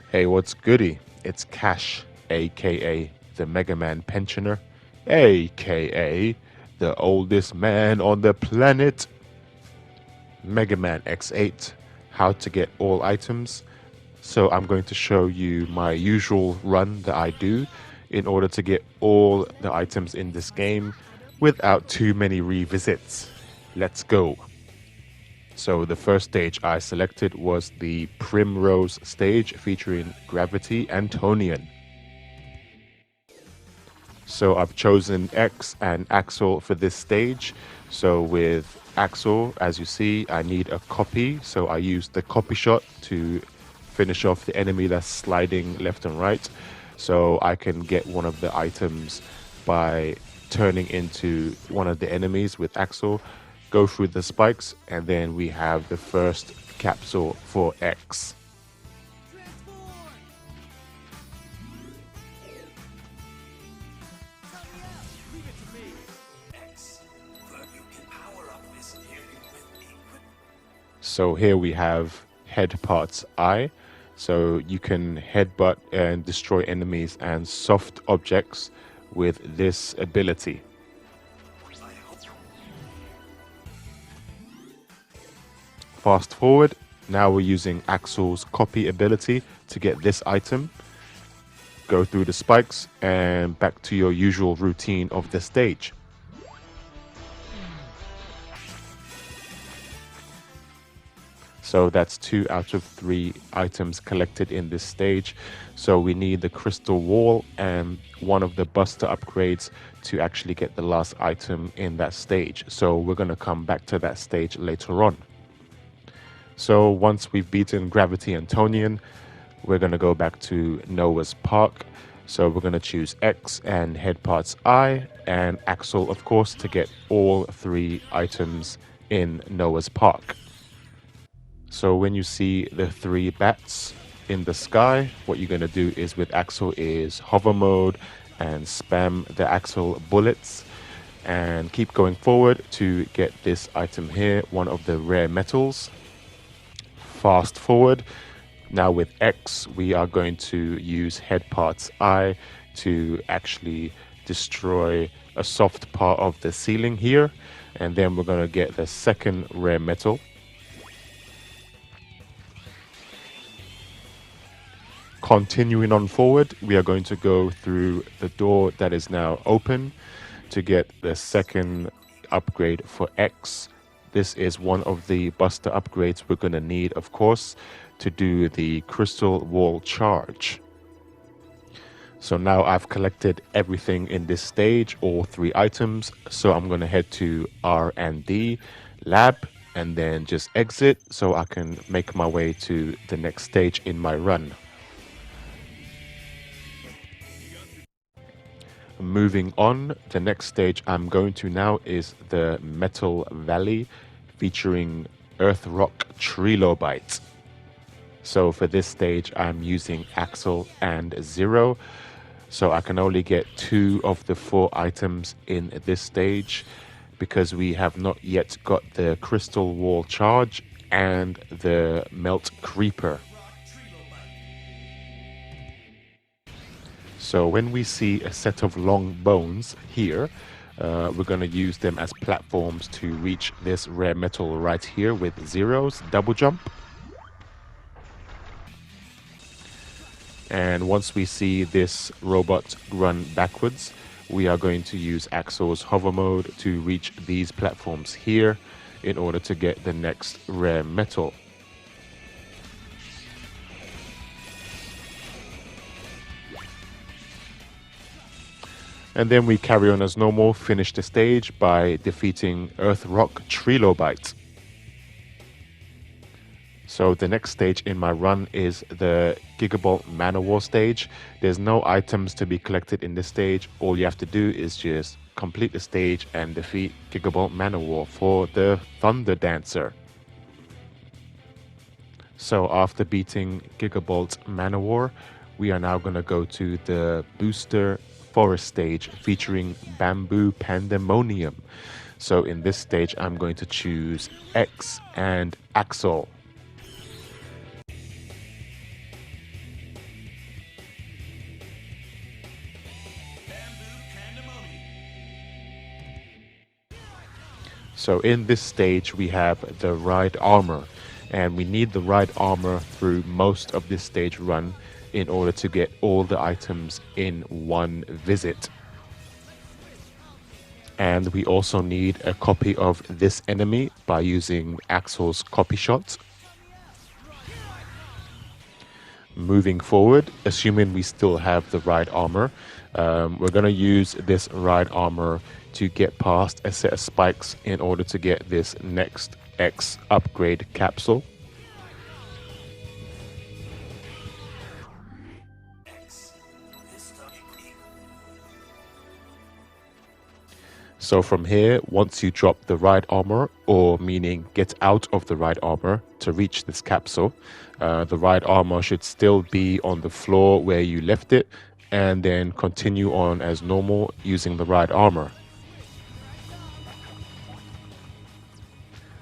Hey, what's goody? It's Cash, aka the Mega Man Pensioner, aka the oldest man on the planet. Mega Man X8, how to get all items. So I'm going to show you my usual run that I do in order to get all the items in this game without too many revisits. Let's go. So the first stage I selected was the Primrose stage featuring Gravity and Tonian. So I've chosen X and Axel for this stage. So with Axel, as you see, I need a copy. So I use the copy shot to finish off the enemy that's sliding left and right. So I can get one of the items by turning into one of the enemies with Axel, go through the spikes, and then we have the first capsule for X. So here we have head parts I. So you can headbutt and destroy enemies and soft objects with this ability. Fast forward, now we're using Axel's copy ability to get this item. Go through the spikes and back to your usual routine of the stage. So that's 2 out of 3 items collected in this stage. So we need the crystal wall and one of the buster upgrades to actually get the last item in that stage. So we're going to come back to that stage later on. So once we've beaten Gravity and Tonian, we're going to go back to Noah's Park. So we're going to choose X and head parts I and Axel, of course, to get all 3 items in Noah's Park. So when you see the 3 bats in the sky, what you're going to do is with Axel is hover mode and spam the Axel bullets and keep going forward to get this item here, one of the rare metals. Fast forward. Now with X, we are going to use head parts I to actually destroy a soft part of the ceiling here. And then we're going to get the second rare metal. Continuing on forward, we are going to go through the door that is now open to get the second upgrade for X. This is one of the buster upgrades we're going to need, of course, to do the crystal wall charge. So now I've collected everything in this stage, all 3 items. So I'm going to head to R&D lab and then just exit so I can make my way to the next stage in my run. Moving on, the next stage I'm going to now is the Metal Valley featuring Earth Rock Trilobite. So for this stage I'm using Axel and Zero. So I can only get 2 of the 4 items in this stage because we have not yet got the Crystal Wall Charge and the Melt Creeper. So when we see a set of long bones here, we're going to use them as platforms to reach this rare metal right here with Zero's double jump. And once we see this robot run backwards, we are going to use Axel's hover mode to reach these platforms here in order to get the next rare metal. And then we carry on as normal, finish the stage by defeating Earth Rock Trilobite. So the next stage in my run is the Gigabolt Man-O-War stage. There's no items to be collected in this stage. All you have to do is just complete the stage and defeat Gigabolt Man-O-War for the Thunder Dancer. So after beating Gigabolt Man-O-War, we are now going to go to the Booster Forest stage featuring Bamboo Pandemonium. So in this stage, I'm going to choose X and Axel. So in this stage, we have the ride armor, and we need the ride armor through most of this stage run in order to get all the items in one visit. And we also need a copy of this enemy by using Axel's copy shot. Moving forward, assuming we still have the ride armor, we're going to use this ride armor to get past a set of spikes in order to get this next X upgrade capsule. So from here, once you drop the ride armor, or meaning get out of the ride armor to reach this capsule, the ride armor should still be on the floor where you left it, and then continue on as normal using the ride armor.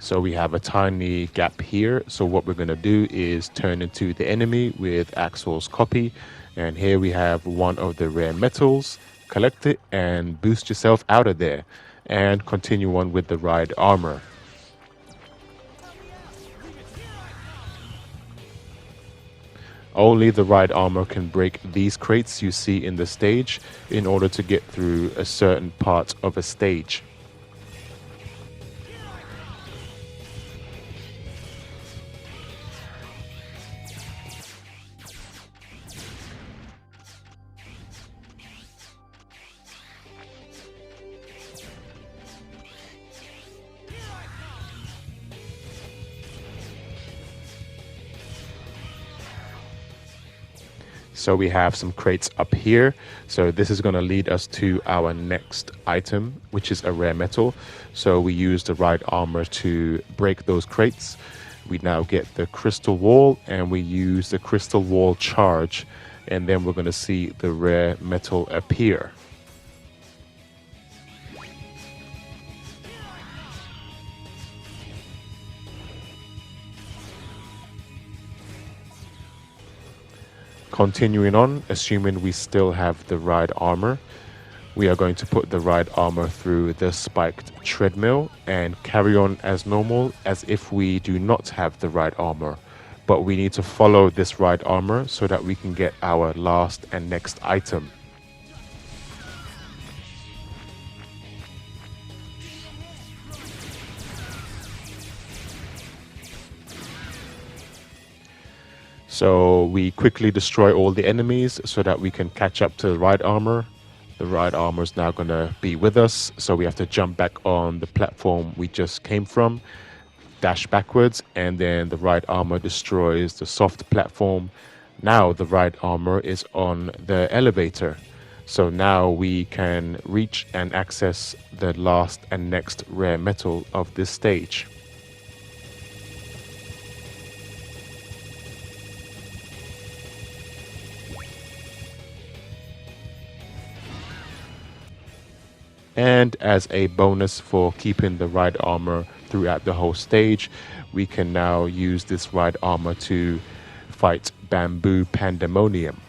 So we have a tiny gap here. So what we're going to do is turn into the enemy with Axel's copy. And here we have one of the rare metals. Collect it and boost yourself out of there. And continue on with the ride armor. Only the ride armor can break these crates you see in the stage in order to get through a certain part of a stage. So we have some crates up here. So this is going to lead us to our next item, which is a rare metal. So we use the ride armor to break those crates. We now get the crystal wall, and we use the crystal wall charge, and then we're going to see the rare metal appear. Continuing on, assuming we still have the ride armor, we are going to put the ride armor through the spiked treadmill and carry on as normal as if we do not have the ride armor. But we need to follow this ride armor so that we can get our last and next item. So we quickly destroy all the enemies so that we can catch up to the ride armor. The ride armor is now going to be with us, so we have to jump back on the platform we just came from, dash backwards, and then the ride armor destroys the soft platform. Now the ride armor is on the elevator. So now we can reach and access the last and next rare metal of this stage. And as a bonus for keeping the ride armor throughout the whole stage, we can now use this ride armor to fight Bamboo Pandemonium.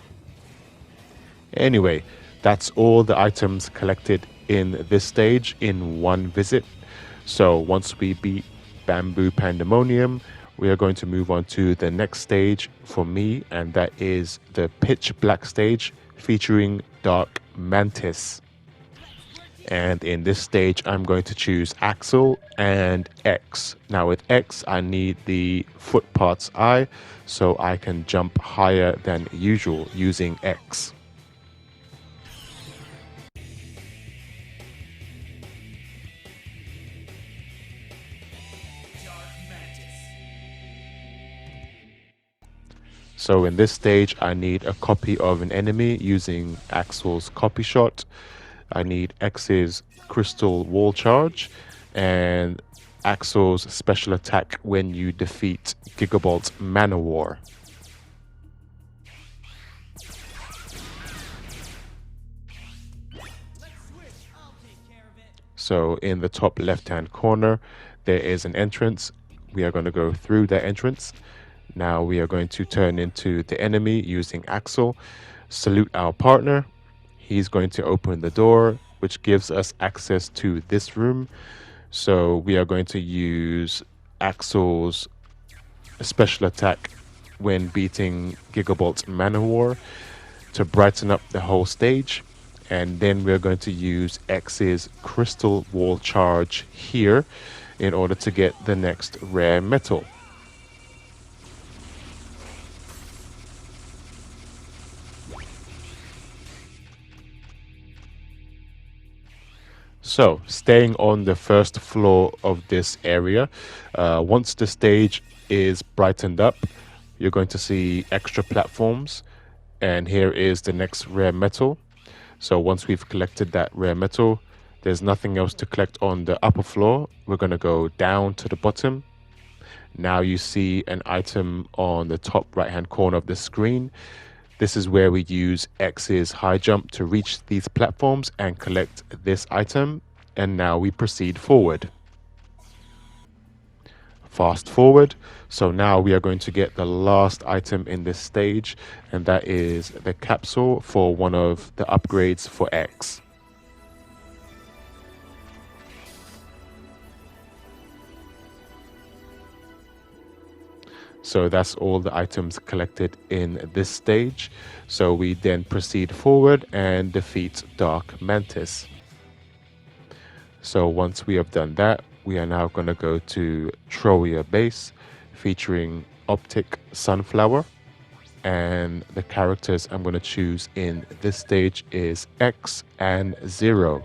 Anyway, that's all the items collected in this stage in one visit. So once we beat Bamboo Pandemonium, we are going to move on to the next stage for me, and that is the Pitch Black stage featuring Dark Mantis. And in this stage, I'm going to choose Axel and X. Now with X, I need the foot parts eye, so I can jump higher than usual using X. So in this stage, I need a copy of an enemy using Axel's copy shot. I need X's crystal wall charge and Axel's special attack when you defeat Gigabolt Man-O-War. So in the top left-hand corner, there is an entrance. We are going to go through that entrance. Now we are going to turn into the enemy using Axel, salute our partner. He's going to open the door, which gives us access to this room. So we are going to use Axel's special attack when beating Gigabolt Man-O-War to brighten up the whole stage. And then we're going to use X's crystal wall charge here in order to get the next rare metal. So, staying on the first floor of this area, once the stage is brightened up, you're going to see extra platforms, and here is the next rare metal. So, once we've collected that rare metal, there's nothing else to collect on the upper floor. We're going to go down to the bottom. Now you see an item on the top right hand corner of the screen. This is where we use X's high jump to reach these platforms and collect this item. And now we proceed forward. Fast forward. So now we are going to get the last item in this stage, and that is the capsule for one of the upgrades for X. So that's all the items collected in this stage. So we then proceed forward and defeat Dark Mantis. So once we have done that, we are now going to go to Troia Base, featuring Optic Sunflower. And the characters I'm going to choose in this stage is X and Zero.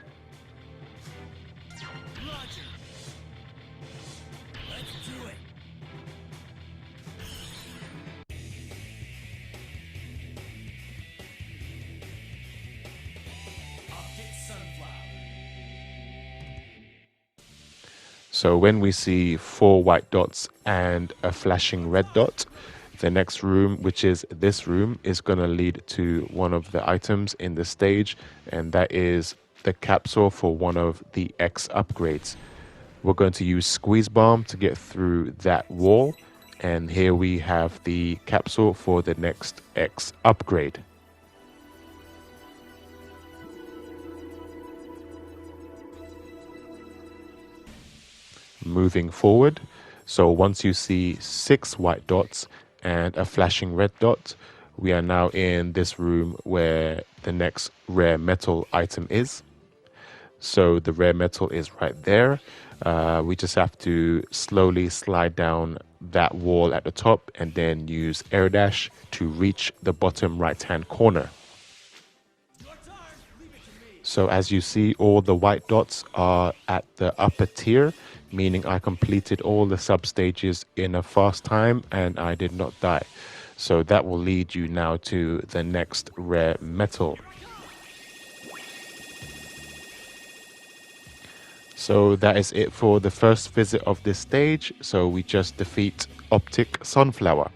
So when we see 4 white dots and a flashing red dot, the next room, which is this room, is going to lead to one of the items in the stage, and that is the capsule for one of the X upgrades. We're going to use Squeeze Bomb to get through that wall, and here we have the capsule for the next X upgrade. Moving forward, so once you see 6 white dots and a flashing red dot, we are now in this room where the next rare metal item is. So the rare metal is right there. We just have to slowly slide down that wall at the top and then use air dash to reach the bottom right hand corner. So as you see, all the white dots are at the upper tier, meaning I completed all the sub stages in a fast time and I did not die. So that will lead you now to the next rare metal. So that is it for the first visit of this stage. So we just defeat Optic Sunflower.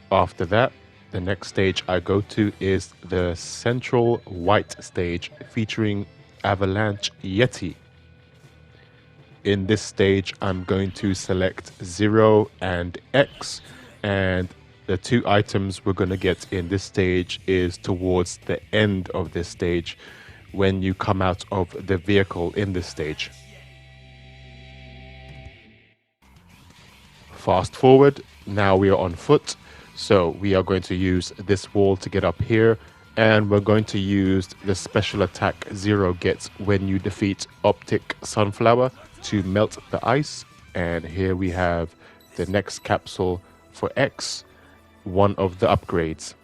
After that, the next stage I go to is the central white stage featuring Avalanche Yeti. In this stage, I'm going to select 0 and X, and the 2 items we're going to get in this stage is towards the end of this stage when you come out of the vehicle in this stage. Fast forward, now we are on foot, so we are going to use this wall to get up here, and we're going to use the special attack 0 gets when you defeat Optic Sunflower to melt the ice. And here we have the next capsule for X, one of the upgrades.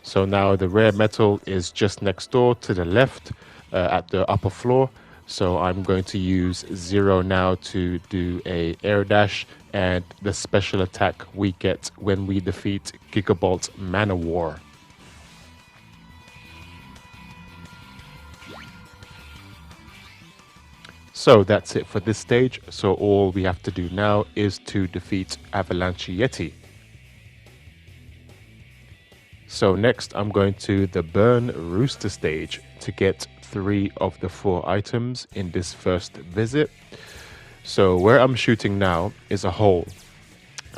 So now the rare metal is just next door to the left at the upper floor. So I'm going to use 0 now to do a air dash and the special attack we get when we defeat Gigabolt Man-O-War. So that's it for this stage. So all we have to do now is to defeat Avalanche Yeti. So next I'm going to the Burn Rooster stage to get 3 of the 4 items in this first visit. So where I'm shooting now is a hole.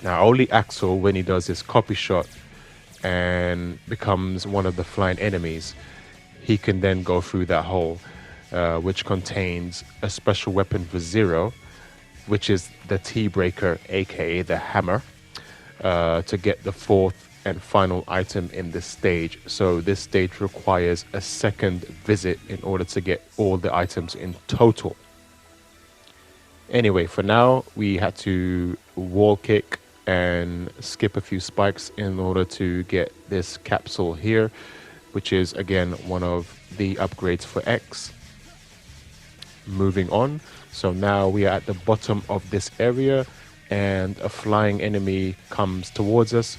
Now only Axel, when he does his copy shot, and becomes one of the flying enemies, he can then go through that hole, which contains a special weapon for Zero, which is the T-Breaker, aka the hammer, to get the fourth and final item in this stage. So this stage requires a second visit in order to get all the items in total. Anyway, for now, we had to wall kick and skip a few spikes in order to get this capsule here, which is again one of the upgrades for X. Moving on, so now we are at the bottom of this area and a flying enemy comes towards us.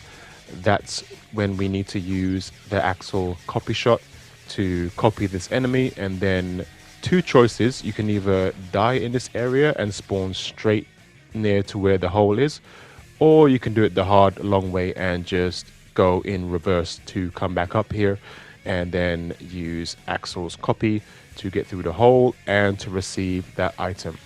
That's when we need to use the Axel copy shot to copy this enemy, and then two choices: you can either die in this area and spawn straight near to where the hole is, or you can do it the hard long way and just go in reverse to come back up here and then use Axel's copy to get through the hole and to receive that item.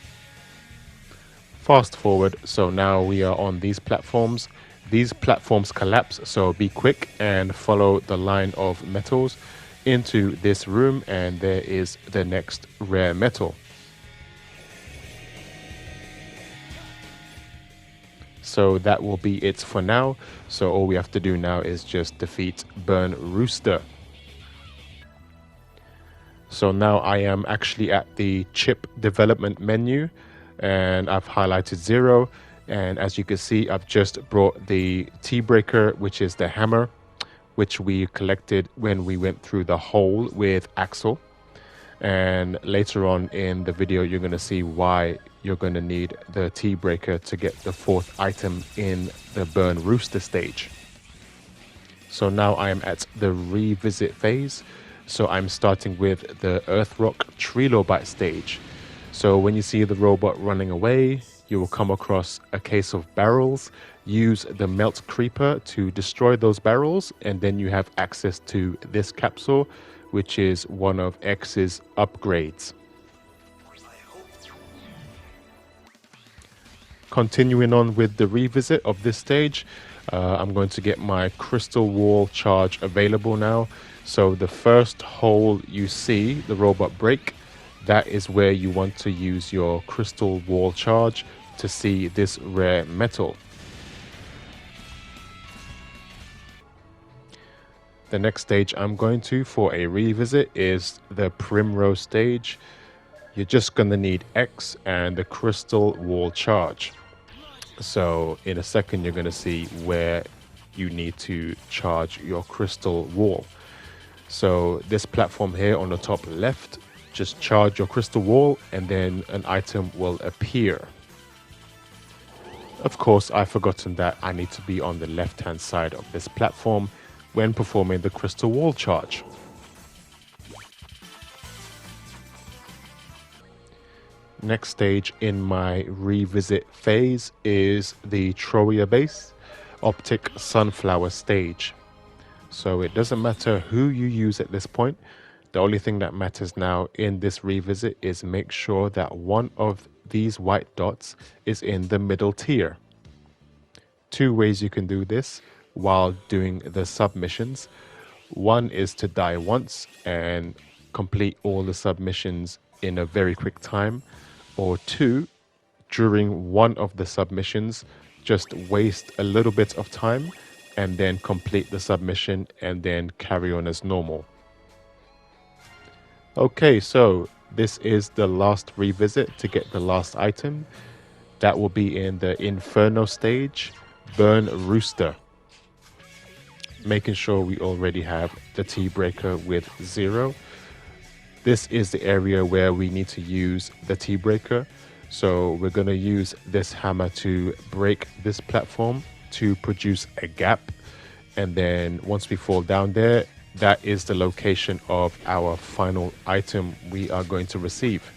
Fast forward, so now we are on these platforms. These platforms collapse, so be quick and follow the line of metals into this room, and there is the next rare metal. So that will be it for now. So all we have to do now is just defeat Burn Rooster. So now I am actually at the chip development menu and I've highlighted Zero. And as you can see, I've just brought the T-Breaker, which is the hammer, which we collected when we went through the hole with Axel. And later on in the video, you're going to see why you're going to need the T-Breaker to get the fourth item in the Burn Rooster stage. So now I am at the revisit phase. So I'm starting with the Earthrock Trilobite stage. So when you see the robot running away, you will come across a case of barrels. Use the Melt Creeper to destroy those barrels, and then you have access to this capsule, which is one of X's upgrades. Continuing on with the revisit of this stage, I'm going to get my crystal wall charge available now. So the first hole you see the robot break, that is where you want to use your crystal wall charge to see this rare metal. The next stage I'm going to for a revisit is the Primrose stage. You're just going to need X and the crystal wall charge. So in a second you're going to see where you need to charge your crystal wall. So this platform here on the top left, just charge your crystal wall and then an item will appear. Of course, I've forgotten that I need to be on the left hand side of this platform when performing the crystal wall charge. Next stage in my revisit phase is the Troia Base Optic Sunflower stage. So it doesn't matter who you use at this point. The only thing that matters now in this revisit is make sure that one of these white dots is in the middle tier. Two ways you can do this while doing the submissions. One is to die once and complete all the submissions in a very quick time, or two, during one of the submissions, just waste a little bit of time and then complete the submission and then carry on as normal. Okay, so this is the last revisit to get the last item. That will be in the Inferno stage, Burn Rooster. Making sure we already have the T-Breaker with Zero. This is the area where we need to use the T-Breaker. So we're going to use this hammer to break this platform to produce a gap. And then once we fall down there, that is the location of our final item we are going to receive.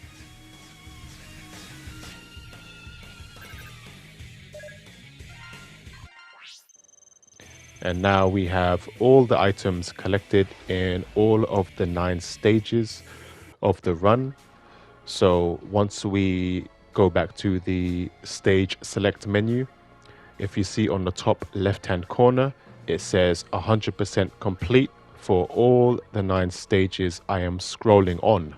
And now we have all the items collected in all of the 9 stages of the run. So once we go back to the stage select menu, if you see on the top left hand corner, It says 100% complete for all the 9 stages I am scrolling on.